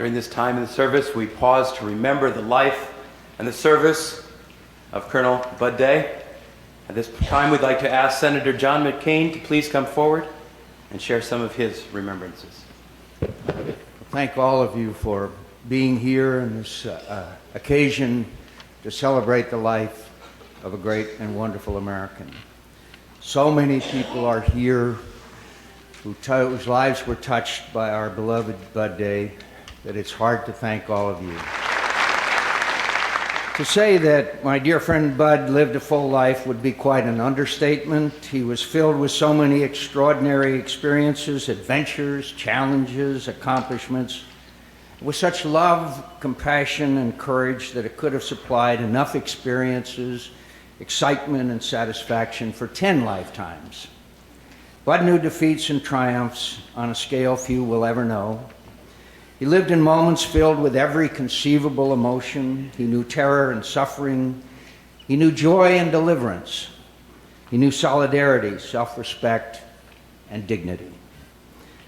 During this time in the service, we pause to remember the life and the service of Colonel Bud Day. At this time, we'd like to ask Senator John McCain to please come forward and share some of his remembrances. Thank all of you for being here on this occasion to celebrate the life of a great and wonderful American. So many people are here whose lives were touched by our beloved Bud Day that it's hard to thank all of you. To say that my dear friend Bud lived a full life would be quite an understatement. He was filled with so many extraordinary experiences, adventures, challenges, accomplishments, with such love, compassion, and courage that it could have supplied enough experiences, excitement, and satisfaction for 10 lifetimes. Bud knew defeats and triumphs on a scale few will ever know. He lived in moments filled with every conceivable emotion. He knew terror and suffering. He knew joy and deliverance. He knew solidarity, self-respect, and dignity.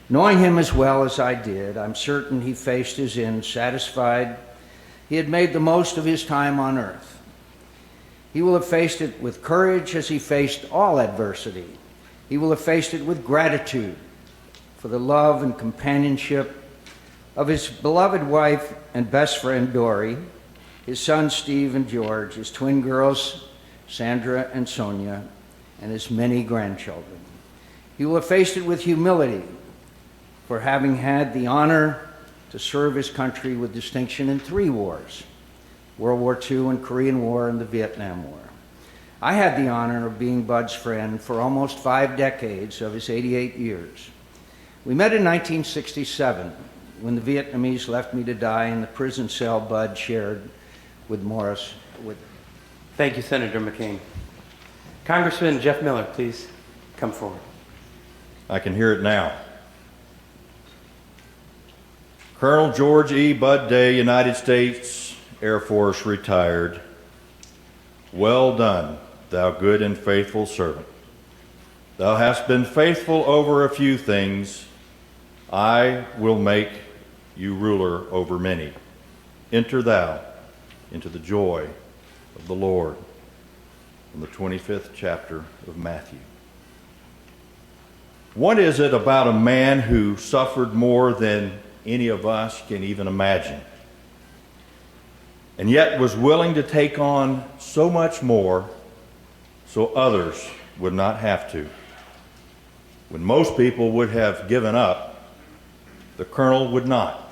Knowing him as well as I did, I'm certain he faced his end satisfied. He had made the most of his time on earth. He will have faced it with courage as he faced all adversity. He will have faced it with gratitude for the love and companionship of his beloved wife and best friend, Dory, his sons, Steve and George, his twin girls, Sandra and Sonia, and his many grandchildren. He will have faced it with humility for having had the honor to serve his country with distinction in 3 wars, World War II and Korean War and the Vietnam War. I had the honor of being Bud's friend for almost 5 decades of his 88 years. We met in 1967 when the Vietnamese left me to die in the prison cell Bud shared with Morris. Thank you, Senator McCain. Congressman Jeff Miller, please come forward. I can hear it now. Colonel George E. Bud Day, United States Air Force, retired. Well done, thou good and faithful servant. Thou hast been faithful over a few things. I will make you ruler over many. Enter thou into the joy of the Lord. From the 25th chapter of Matthew. What is it about a man who suffered more than any of us can even imagine, and yet was willing to take on so much more so others would not have to? When most people would have given up, the colonel would not.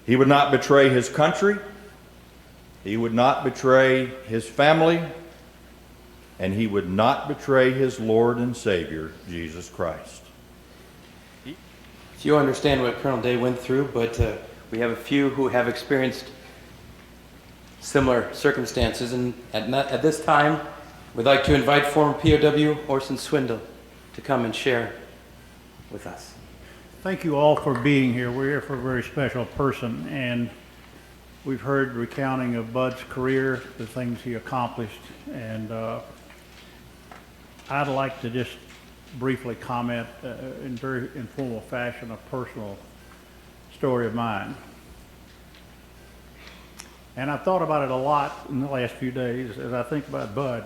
He would not betray his country, he would not betray his family, and he would not betray his Lord and Savior, Jesus Christ. You understand what Colonel Day went through, but we have a few who have experienced similar circumstances, and at this time, we'd like to invite former POW Orson Swindle to come and share with us. Thank you all for being here. We're here for a very special person, and we've heard recounting of Bud's career, the things he accomplished, and I'd like to just briefly comment in very informal fashion a personal story of mine. And I've thought about it a lot in the last few days as I think about Bud.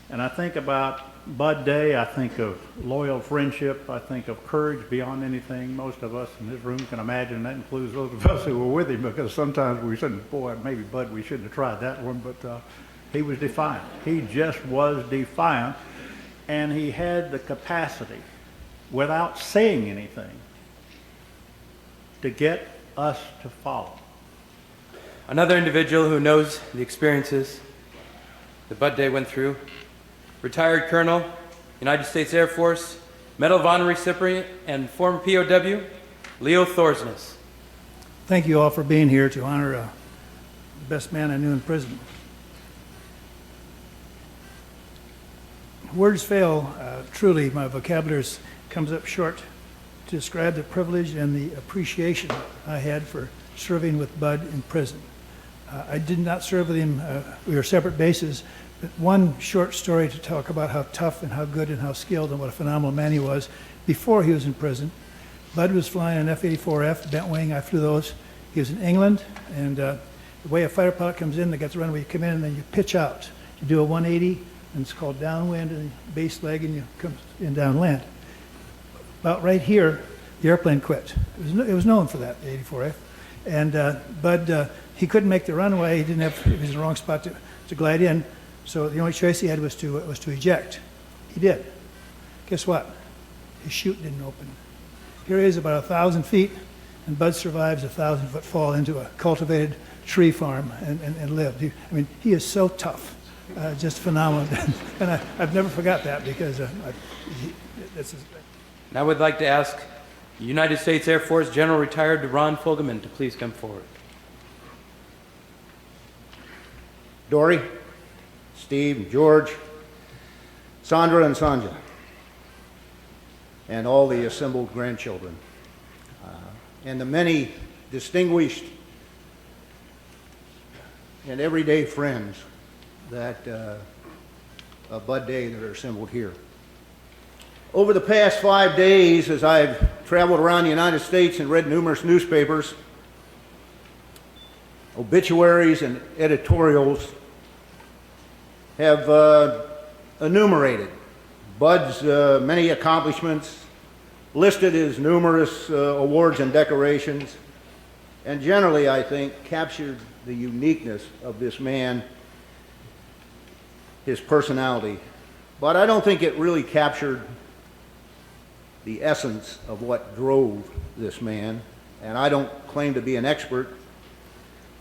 And I think about Bud Day, I think of loyal friendship, I think of courage beyond anything most of us in this room can imagine. That includes those of us who were with him, because sometimes we shouldn't, boy, maybe Bud, we shouldn't have tried that one, but he was defiant. He just was defiant, and he had the capacity, without saying anything, to get us to follow. Another individual who knows the experiences that Bud Day went through, retired Colonel, United States Air Force, Medal of Honor recipient, and former POW, Leo Thorsness. Thank you all for being here to honor the best man I knew in prison. Words fail, truly, my vocabulary comes up short to describe the privilege and the appreciation I had for serving with Bud in prison. I did not serve with him, we were separate bases, but one short story to talk about how tough and how good and how skilled and what a phenomenal man he was before he was in prison. Bud was flying an F-84F, bent wing. I flew those. He was in England, and the way a fighter pilot comes in, they get the runway, you come in, and then you pitch out. You do a 180, and it's called downwind, and base leg, and you come in downland. About right here, the airplane quit. It was known for that, the 84F. And Bud, he couldn't make the runway. He was in the wrong spot to glide in. So the only choice he had was to eject. He did. Guess what? His chute didn't open. Here he is about 1,000 feet, and Bud survives a 1,000-foot fall into a cultivated tree farm and lived. He is so tough, just phenomenal. And I've never forgot that because Now I would like to ask United States Air Force General Retired Ron Fogleman to please come forward. Dory, Steve, George, Sandra, and Sanja, and all the assembled grandchildren, and the many distinguished and everyday friends that of Bud Day that are assembled here. Over the past 5 days, as I've traveled around the United States and read numerous newspapers, obituaries and editorials have enumerated Bud's many accomplishments, listed his numerous awards and decorations, and generally, I think, captured the uniqueness of this man, his personality. But I don't think it really captured the essence of what drove this man, and I don't claim to be an expert.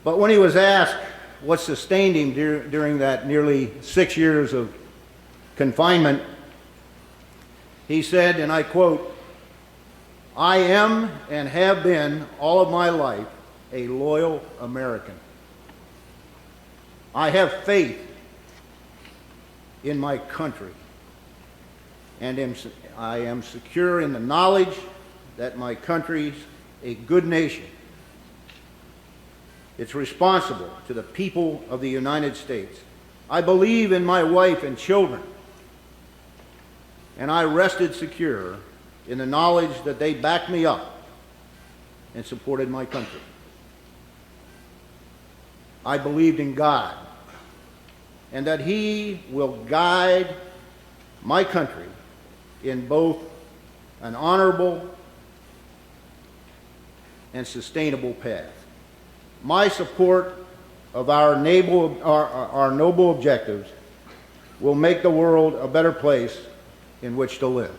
But when he was asked what sustained him during that nearly 6 years of confinement, he said, and I quote, "I am and have been all of my life a loyal American. I have faith in my country, and I am secure in the knowledge that my country's a good nation. It's responsible to the people of the United States. I believe in my wife and children, and I rested secure in the knowledge that they backed me up and supported my country. I believed in God, and that He will guide my country in both an honorable and sustainable path. My support of our noble objectives will make the world a better place in which to live."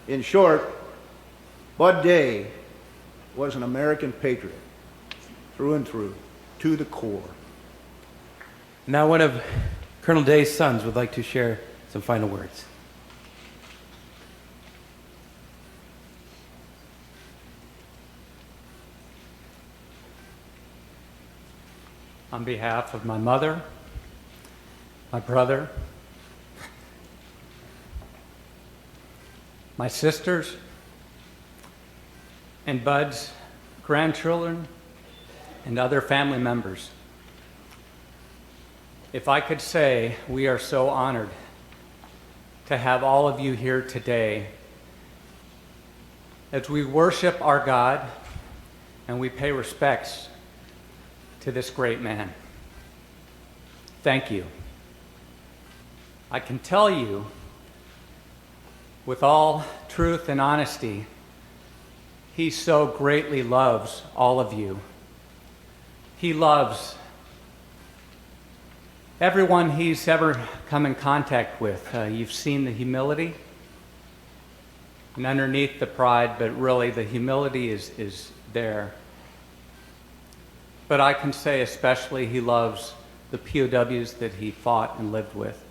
In short, Bud Day was an American patriot through and through, to the core. Now one of Colonel Day's sons would like to share some final words. On behalf of my mother, my brother, my sisters, and Bud's grandchildren and other family members, if I could say, we are so honored to have all of you here today as we worship our God and we pay respects to this great man. Thank you. I can tell you with all truth and honesty, he so greatly loves all of you. He loves everyone he's ever come in contact with. You've seen the humility, and underneath the pride, but really the humility is there. But I can say especially he loves the POWs that he fought and lived with,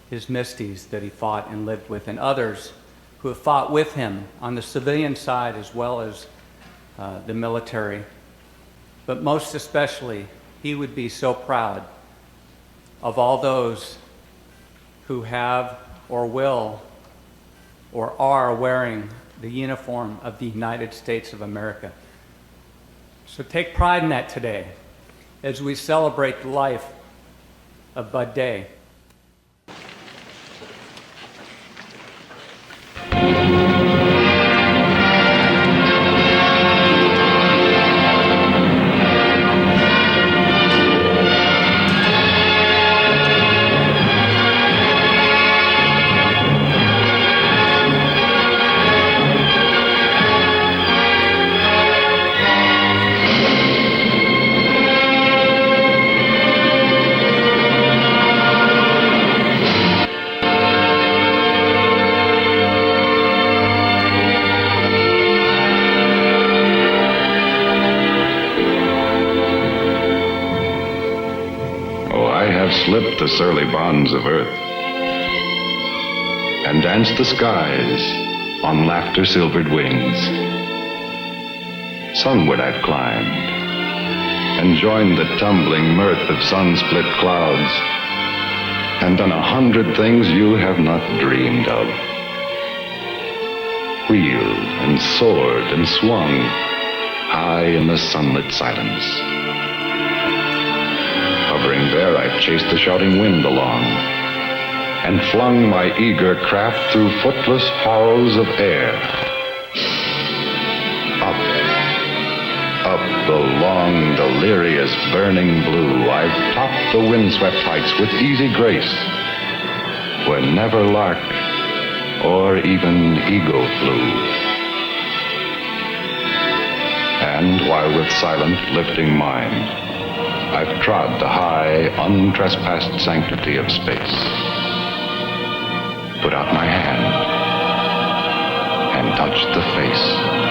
his Misties that he fought and lived with, and others who have fought with him on the civilian side as well as the military. But most especially, he would be so proud of all those who have or will or are wearing the uniform of the United States of America. So take pride in that today as we celebrate the life of Bud Day. the surly bonds of earth, and danced the skies on laughter-silvered wings. Sunward I've climbed, and joined the tumbling mirth of sun-split clouds, and done 100 things you have not dreamed of. Wheeled and soared and swung high in the sunlit silence. Hovering there, I've chased the shouting wind along, and flung my eager craft through footless halls of air. Up the long, delirious, burning blue, I've topped the windswept heights with easy grace, where never lark or even eagle flew. And while with silent, lifting mind, I've trod the high, untrespassed sanctity of space, put out my hand and touched the face